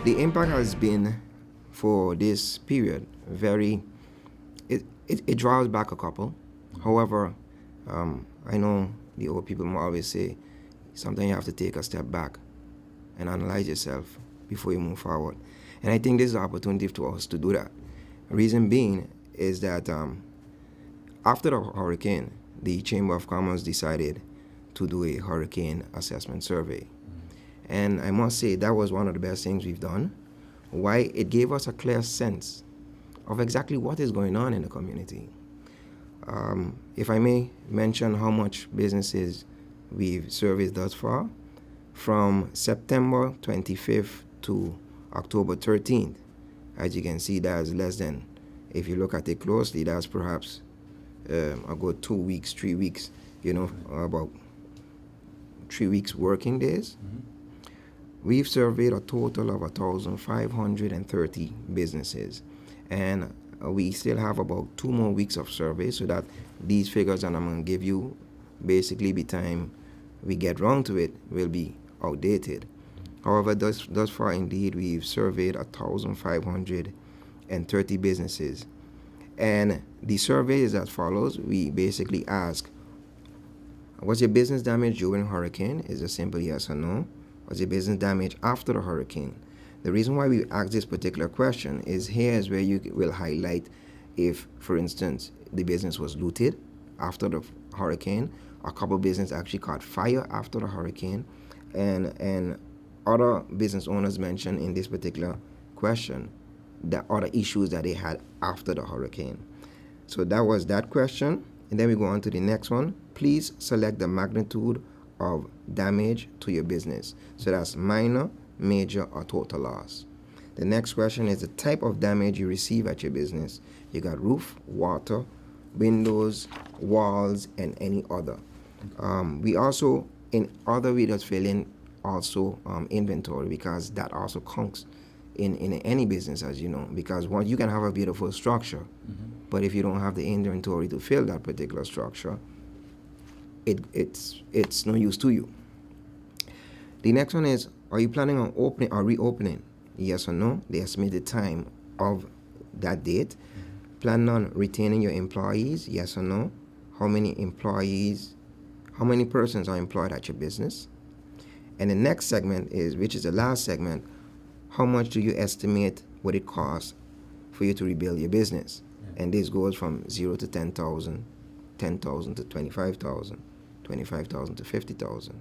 The impact has been, for this period, it draws back a couple. However, I know the old people always say, sometimes you have to take a step back and analyze yourself before you move forward. And I think this is an opportunity for us to do that. Reason being is that after the hurricane, the Chamber of Commerce decided to do a hurricane assessment survey. And I must say that was one of the best things we've done. Why? It gave us a clear sense of exactly what is going on in the community. If I may mention how much businesses we've surveyed thus far, from September 25th to October 13th, as you can see, that's less than, if you look at it closely, that's perhaps a good 2 weeks, 3 weeks, about 3 weeks working days. Mm-hmm. We've surveyed a total of 1,530 businesses, and we still have about 2 more weeks of survey, so that these figures that I'm going to give you, basically by the time we get round to it, will be outdated. However, thus far, indeed, we've surveyed 1,530 businesses. And the survey is as follows. We basically ask, was your business damaged during hurricane? Is a simple yes or no. Was your business damaged after the hurricane? The reason why we ask this particular question is here is where you will highlight if, for instance, the business was looted after the hurricane. A couple businesses actually caught fire after the hurricane. And other business owners mentioned in this particular question the other issues that they had after the hurricane. So that was that question. And then we go on to the next one. Please select the magnitude of damage to your business. So that's minor, major, or total loss. The next question is the type of damage you receive at your business. You got roof, water, windows, walls, and any other. We also, in other, we just fill in also inventory, because that also counts in any business, as you know, because you can have a beautiful structure, mm-hmm. but if you don't have the inventory to fill that particular structure, it's no use to you. The next one is, are you planning on opening or reopening? Yes or no. The estimated time of that date. Mm-hmm. Planning on retaining your employees? Yes or no. How many persons are employed at your business? And the next segment is, which is the last segment, how much do you estimate would it cost for you to rebuild your business? Yeah. And this goes from 0 to 10,000, 10,000 to 25,000, 25,000 to 50,000,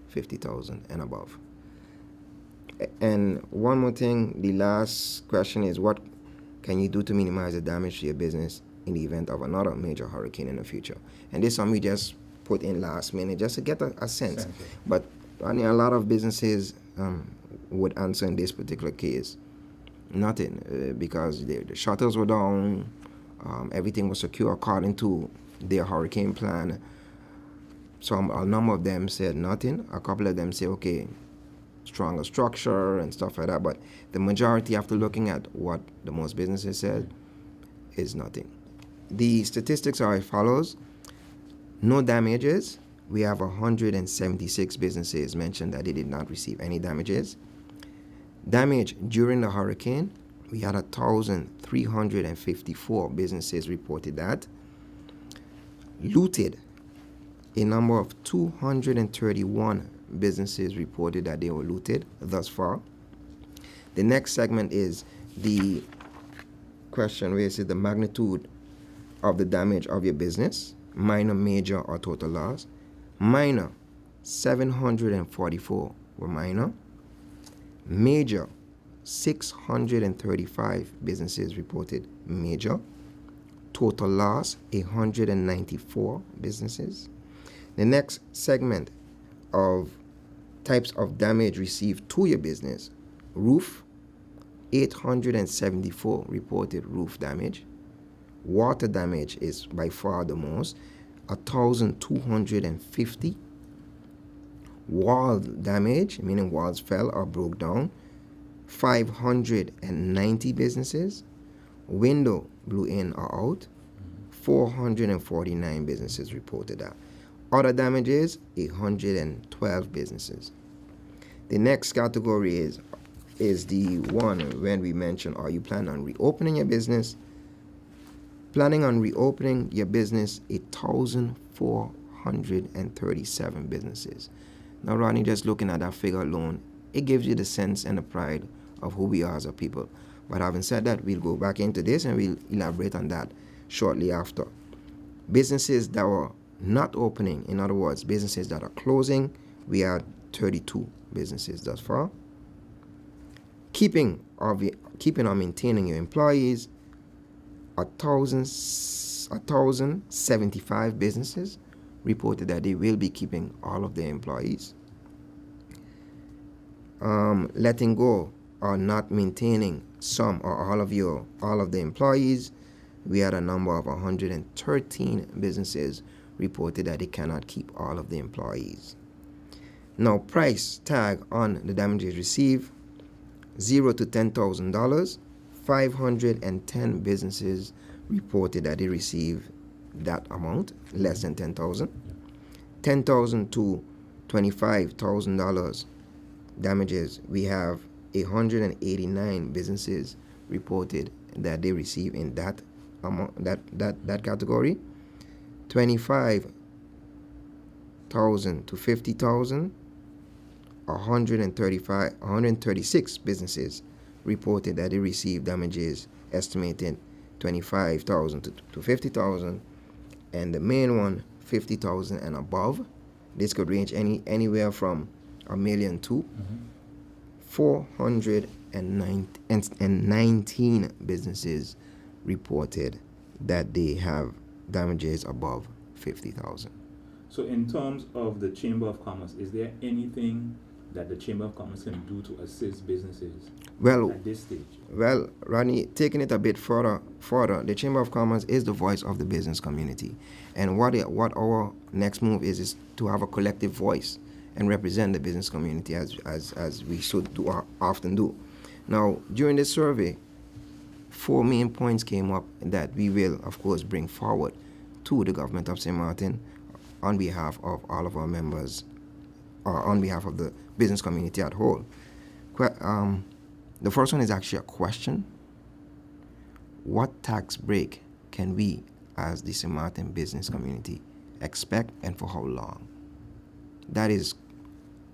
50,000 and above. And one more thing, the last question is, what can you do to minimize the damage to your business in the event of another major hurricane in the future? And this is something we just put in last minute just to get a sense. But a lot of businesses would answer in this particular case nothing, because the shutters were down, everything was secure according to their hurricane plan. So a number of them said nothing. A couple of them say, okay, stronger structure and stuff like that. But the majority, after looking at what the most businesses said, is nothing. The statistics are as follows. No damages. We have 176 businesses mentioned that they did not receive any damages. Damage during the hurricane, we had 1,354 businesses reported that. Looted, a number of 231 businesses reported that they were looted thus far. The next segment is the question where it says the magnitude of the damage of your business, minor, major, or total loss. Minor, 744 were minor. Major, 635 businesses reported major. Total loss, 194 businesses. The next segment of types of damage received to your business. Roof, 874 reported roof damage. Water damage is by far the most, 1,250. Wall damage, meaning walls fell or broke down, 590 businesses. Window blew in or out, 449 businesses reported that. Other damages, 112 businesses. The next category is is the one when we mention, are you planning on reopening your business? Planning on reopening your business, 1,437 businesses. Now, Ronnie, just looking at that figure alone, it gives you the sense and the pride of who we are as a people. But having said that, we'll go back into this and we'll elaborate on that shortly after. Businesses that were not opening, in other words, businesses that are closing, we had 32 businesses thus far. Keeping or maintaining your employees, 1,075 businesses reported that they will be keeping all of their employees. Letting go or not maintaining some or all of the employees, we had a number of 113 businesses reported that they cannot keep all of the employees. Now, price tag on the damages received, $0 to $10,000. 510 businesses reported that they received that amount, less than $10,000. $10,000 to $25,000 damages. We have 189 businesses reported that they receive in that amount, that category. 25,000 to 50,000. 136 businesses reported that they received damages estimated 25,000 to 50,000, and the main one 50,000 and above. This could range anywhere from $1 million to 419 businesses reported that they have damages above 50,000. So in terms of the Chamber of Commerce, is there anything that the Chamber of Commerce can do to assist businesses at this stage? Well, Ronnie, taking it a bit further, the Chamber of Commerce is the voice of the business community. And what our next move is to have a collective voice and represent the business community as we should often do. Now, during this survey, 4 main points came up that we will, of course, bring forward to the government of St. Maarten on behalf of all of our members, or on behalf of the business community at whole. The first one is actually a question. What tax break can we, as the St. Maarten business community, expect, and for how long? That is,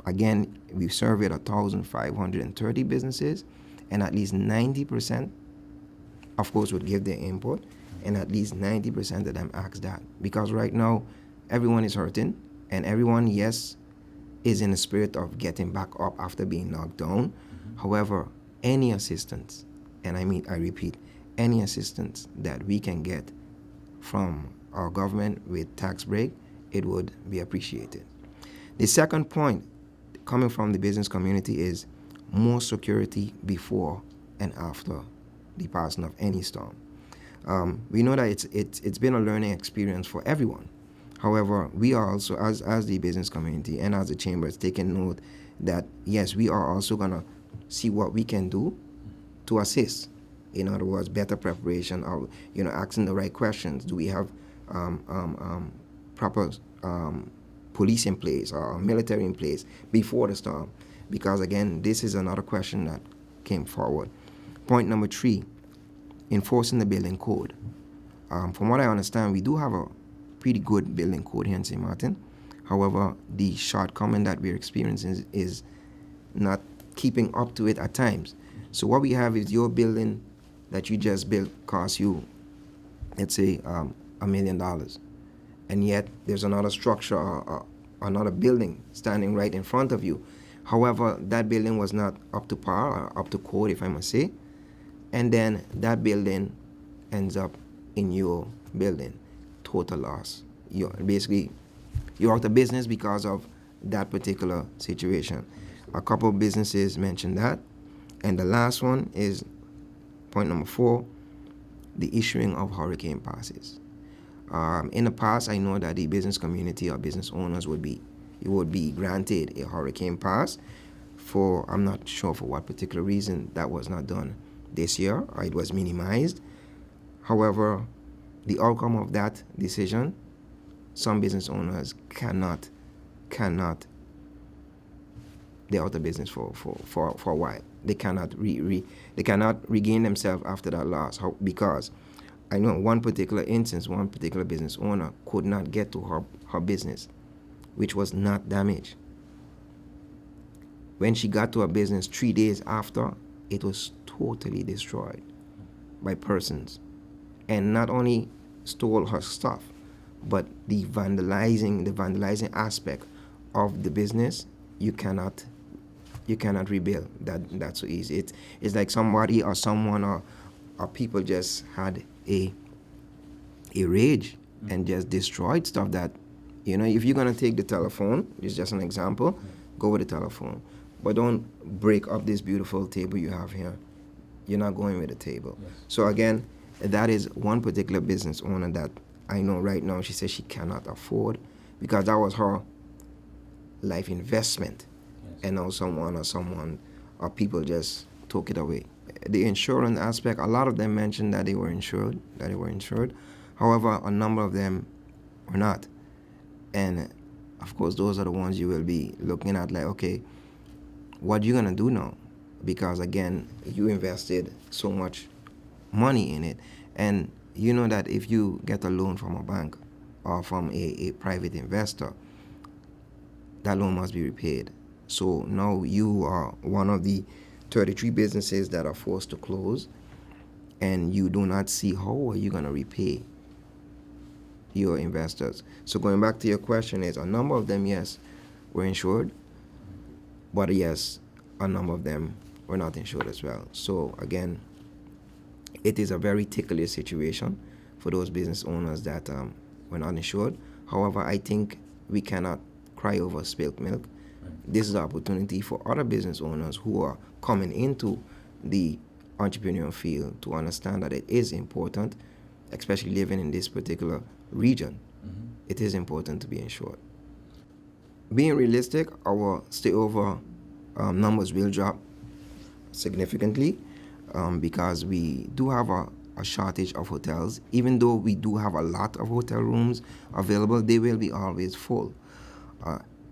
again, we've surveyed 1,530 businesses, and at least 90%, of course, would give their input, and at least 90% of them asked that. Because right now, everyone is hurting, and everyone, yes, is in the spirit of getting back up after being knocked down. However, any assistance, and I repeat, any assistance that we can get from our government with tax break, it would be appreciated. The second point coming from the business community is more security before and after the passing of any storm. We know that it's been a learning experience for everyone. However, we are also, as the business community and as the chambers, taking note that, yes, we are also going to see what we can do to assist. In other words, better preparation, or, asking the right questions. Do we have proper police in place or military in place before the storm? Because, again, this is another question that came forward. Point number 3, enforcing the building code. From what I understand, we do have a pretty good building code here in St. Maarten. However, the shortcoming that we're experiencing is not keeping up to it at times. So what we have is your building that you just built costs you, let's say, $1 million. And yet there's another structure or another building standing right in front of you. However, that building was not up to par or up to code, if I must say. And then that building ends up in your building. Total loss. You're out of business because of that particular situation. A couple of businesses mentioned that. And the last one is point number 4, the issuing of hurricane passes. In the past, I know that the business community or business owners would be granted a hurricane pass for, I'm not sure for what particular reason that was not done this year, or it was minimized. However, the outcome of that decision, some business owners cannot they're out of business for a while. They cannot they cannot regain themselves after that loss. Because I know one particular instance, one particular business owner could not get to her business, which was not damaged. When she got to her business 3 days after, it was totally destroyed by persons. And not only stole her stuff, but the vandalizing aspect of the business, you cannot rebuild that so easy. It's like somebody or someone or people just had a rage and just destroyed stuff that, if you're gonna take the telephone, it's just an example, go with the telephone. But don't break up this beautiful table you have here. You're not going with the table. Yes. So again, that is one particular business owner that I know right now, she says she cannot afford, because that was her life investment. Yes. And now someone or people just took it away. The insurance aspect, a lot of them mentioned that they were insured. However, a number of them were not. And of course, those are the ones you will be looking at like, okay, what are you gonna do now? Because again, you invested so much money in it. And you know that if you get a loan from a bank or from a private investor, that loan must be repaid. So now you are one of the 33 businesses that are forced to close, and you do not see how are you going to repay your investors. So going back to your question, is a number of them, yes, were insured, but yes, a number of them were not insured as well. So again, it is a very ticklish situation for those business owners that were not insured. However, I think we cannot cry over spilt milk. Right. This is an opportunity for other business owners who are coming into the entrepreneurial field to understand that it is important, especially living in this particular region. Mm-hmm. It is important to be insured. Being realistic, our stayover numbers will drop significantly because we do have a shortage of hotels. Even though we do have a lot of hotel rooms available, they will be always full.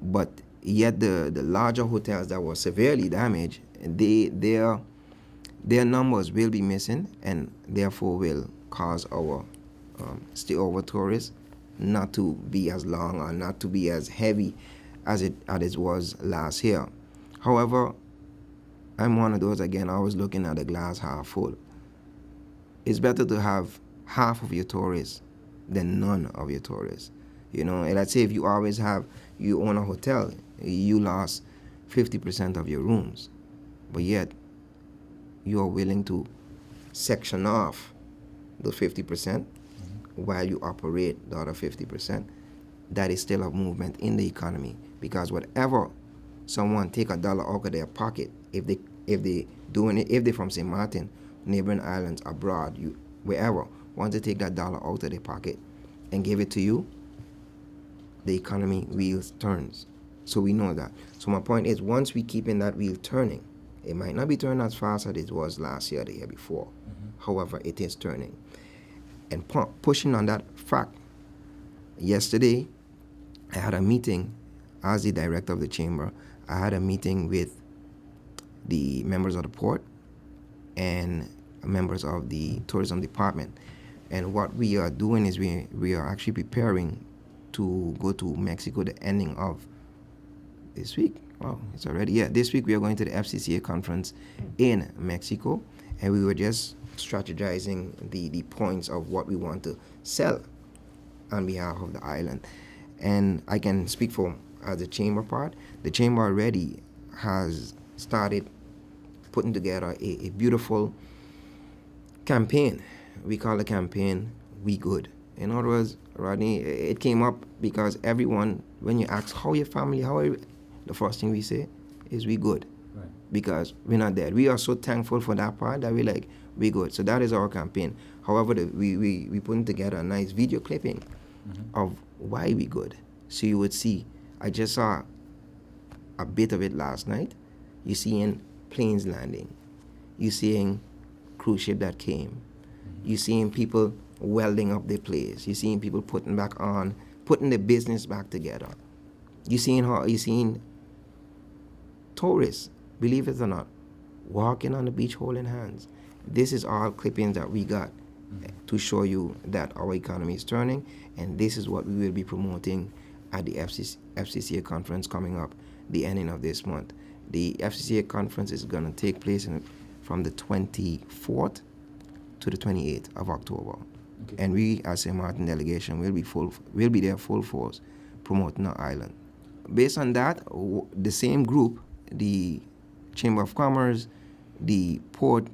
But yet the larger hotels that were severely damaged, their numbers will be missing, and therefore will cause our stayover tourists not to be as long or not to be as heavy as it was last year. However, I'm one of those, again, always looking at the glass half full. It's better to have half of your tourists than none of your tourists. And let's say if you own a hotel, you lost 50% of your rooms, but yet you are willing to section off the 50% while you operate the other 50%. That is still a movement in the economy, because whatever someone take $1 out of their pocket, if they're from Sint Maarten, neighboring islands, abroad, wherever, want to take that $1 out of their pocket and give it to you, the economy wheels turns. So we know that. So my point is, once we keep in that wheel turning, it might not be turning as fast as it was last year, the year before. Mm-hmm. However, it is turning. And pushing on that fact, yesterday I had a meeting as the director of the chamber. I had a meeting with the members of the port and members of the tourism department. And what we are doing is we are actually preparing to go to Mexico the ending of this week. Wow, it's already, yeah. This week we are going to the FCCA conference in Mexico, and we were just strategizing the points of what we want to sell on behalf of the island. And I can speak for the chamber part. The chamber already has started putting together a beautiful campaign. We call the campaign We Good. In other words, Rodney, it came up because everyone, when you ask how your family, how are you, the first thing we say is we good. Right. Because we're not dead. We are so thankful for that part that we're like, we good. So that is our campaign. However, we putting together a nice video clipping of why we good. So you would see, I just saw a bit of it last night. You seeing planes landing. You seeing cruise ship that came. You seeing people welding up their place. You seeing people putting the business back together. You seeing tourists, believe it or not, walking on the beach holding hands. This is all clippings that we got to show you that our economy is turning, and this is what we will be promoting at the FCCA conference coming up the ending of this month. The FCCA conference is going to take place from the 24th to the 28th of October. Okay. And we, as St. Maarten delegation, will be there full force promoting our island. Based on that, the same group, the Chamber of Commerce, the port,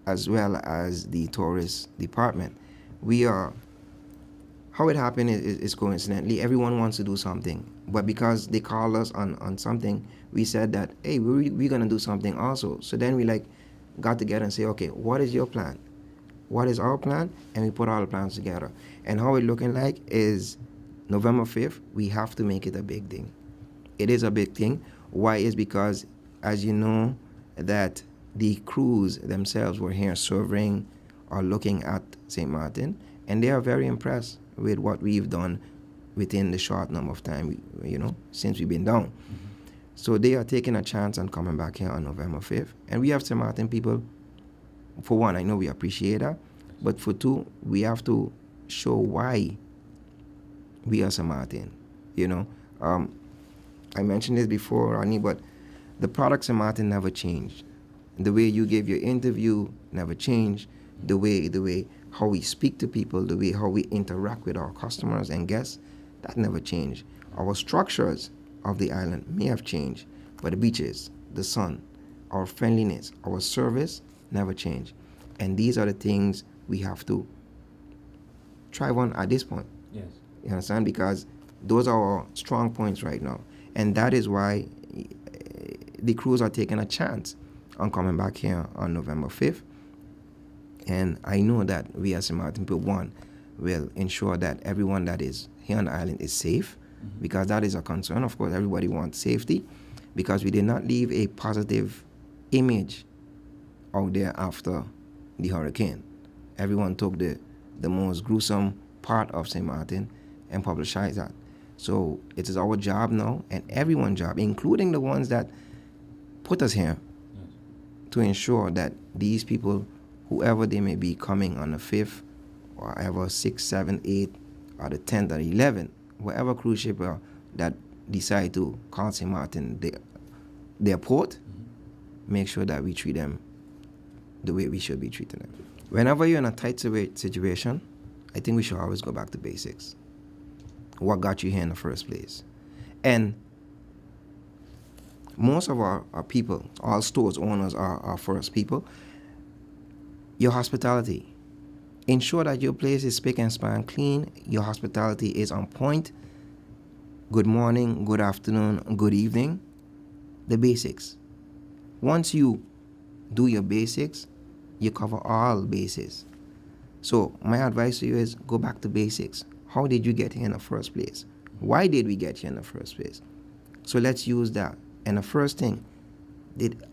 as well as the tourist department, how it happened is coincidentally, everyone wants to do something. But because they called us on something, we said that, hey, we're going to do something also. So then we got together and say, okay, what is your plan? What is our plan? And we put all the plans together. And how it's looking like is November 5th, we have to make it a big thing. It is a big thing. Why is because, as you know, that the crews themselves were here serving or looking at St. Maarten, and they are very impressed with what we've done within the short number of time, since we've been down. Mm-hmm. So they are taking a chance on coming back here on November 5th. And we have St. Maarten people, for one, I know we appreciate that, but for two, we have to show why we are St. Maarten. I mentioned this before, Ronnie, but the product St. Maarten never changed. The way you gave your interview never changed. The way how we speak to people, the way how we interact with our customers and guests, that never changed. Our structures of the island may have changed, but the beaches, the sun, our friendliness, our service never changed. And these are the things we have to thrive on at this point. Yes. You understand? Because those are our strong points right now. And that is why the crews are taking a chance on coming back here on November 5th. And I know that we as St. Maarten people, one, will ensure that everyone that is here on the island is safe, because that is a concern. Of course, everybody wants safety, because we did not leave a positive image out there after the hurricane. Everyone took the most gruesome part of St. Maarten and publicized that. So it is our job now, and everyone's job, including the ones that put us here, to ensure that these people, whoever they may be coming on the 5th, or ever 6th, 7th, 8th, or the 10th or 11th, whatever cruise ship that decide to call St. Maarten their port, make sure that we treat them the way we should be treating them. Whenever you're in a tight situation, I think we should always go back to basics. What got you here in the first place? And most of our people, all stores owners are our first people. Your hospitality. Ensure that your place is spick and span clean. Your hospitality is on point. Good morning, good afternoon, good evening. The basics. Once you do your basics, you cover all bases. So my advice to you is go back to basics. How did you get here in the first place? Why did we get here in the first place? So let's use that. And the first thing,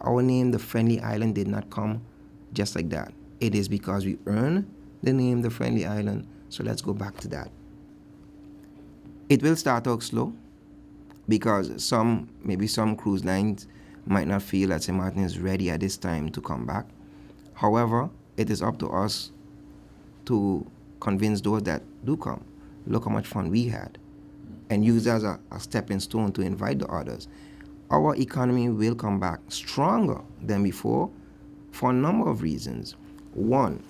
our name, the Friendly Island, did not come just like that. It is because we earned the name, the Friendly Island. So let's go back to that. It will start out slow, because maybe some cruise lines might not feel that St. Maarten is ready at this time to come back. However, it is up to us to convince those that do come. Look how much fun we had, and use as a stepping stone to invite the others. Our economy will come back stronger than before for a number of reasons. One,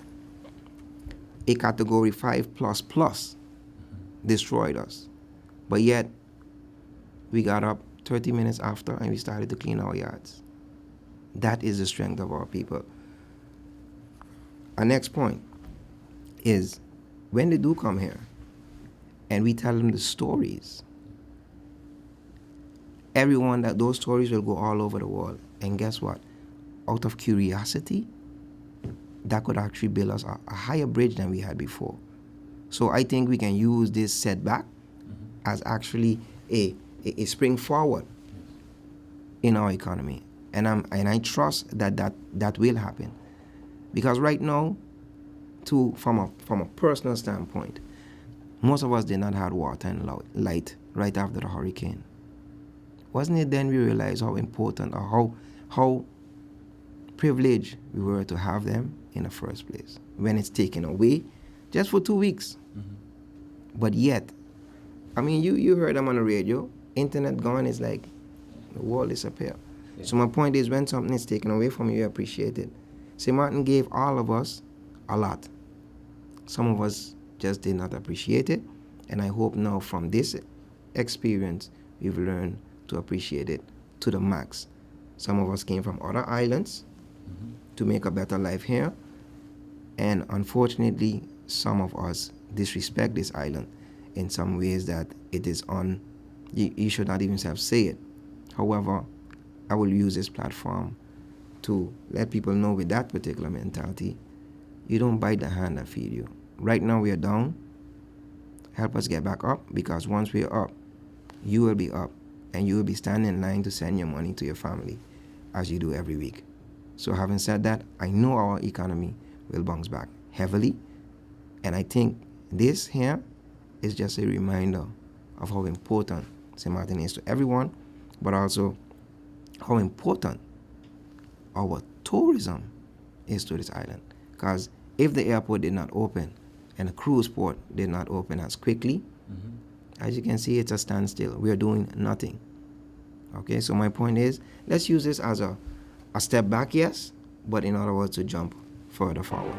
a category 5++ destroyed us. But yet, we got up 30 minutes after and we started to clean our yards. That is the strength of our people. Our next point is, when they do come here and we tell them the stories, those stories will go all over the world. And guess what? Out of curiosity, that could actually build us a higher bridge than we had before. So I think we can use this setback as actually a spring forward in our economy. And I trust that will happen. Because right now, from a personal standpoint, most of us did not have water and light right after the hurricane. Wasn't it then we realized how important or how privileged we were to have them in the first place when it's taken away just for 2 weeks? But yet, I mean, you heard them on the radio, internet gone is like the world disappear. Yeah. So my point is, when something is taken away from you, you appreciate it. St. Maarten gave all of us a lot. Some of us just did not appreciate it, and I hope now from this experience we've learned to appreciate it to the max. Some of us came from other islands to make a better life here, and unfortunately some of us disrespect this island in some ways that it is you should not even say it. However, I will use this platform to let people know with that particular mentality, you don't bite the hand that feed you. Right now we are down. Help us get back up, because once we are up, you will be up, and you will be standing in line to send your money to your family as you do every week. So having said that, I know our economy will bounce back heavily, and I think this here is just a reminder of how important St. Maarten is to everyone, but also how important our tourism is to this island. Because if the airport did not open and the cruise port did not open as quickly, as you can see, it's a standstill. We are doing nothing. Okay, so my point is, let's use this as a step back, yes, but in other words, to jump further forward.